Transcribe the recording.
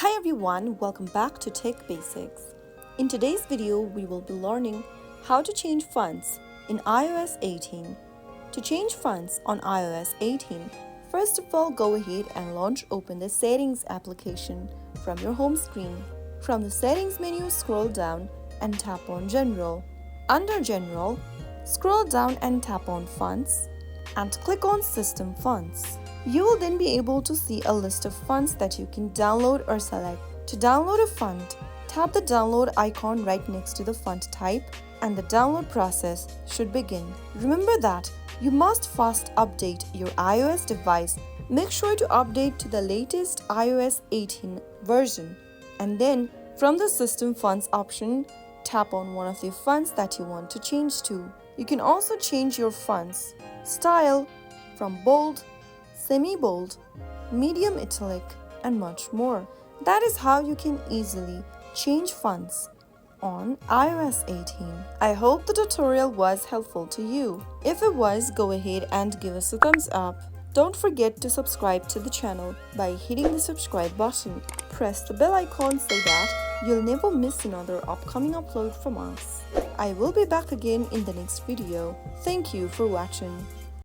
Hi everyone, welcome back to Tech Basics. In today's video, we will be learning how to change fonts in iOS 18. To change fonts on iOS 18, first of all go ahead and open the Settings application from your home screen. From the Settings menu, scroll down and tap on General. Under General, scroll down and tap on Fonts and click on System Fonts. You will then be able to see a list of fonts that you can download or select. To download a font, tap the download icon right next to the font type and the download process should begin. Remember that you must first update your iOS device. Make sure to update to the latest iOS 18 version and then from the System Fonts option, tap on one of the fonts that you want to change to. You can also change your fonts style from bold, semi-bold, medium italic, and much more. That is how you can easily change fonts on iOS 18. I hope the tutorial was helpful to you. If it was, go ahead and give us a thumbs up. Don't forget to subscribe to the channel by hitting the subscribe button. Press the bell icon so that you'll never miss another upcoming upload from us. I will be back again in the next video. Thank you for watching.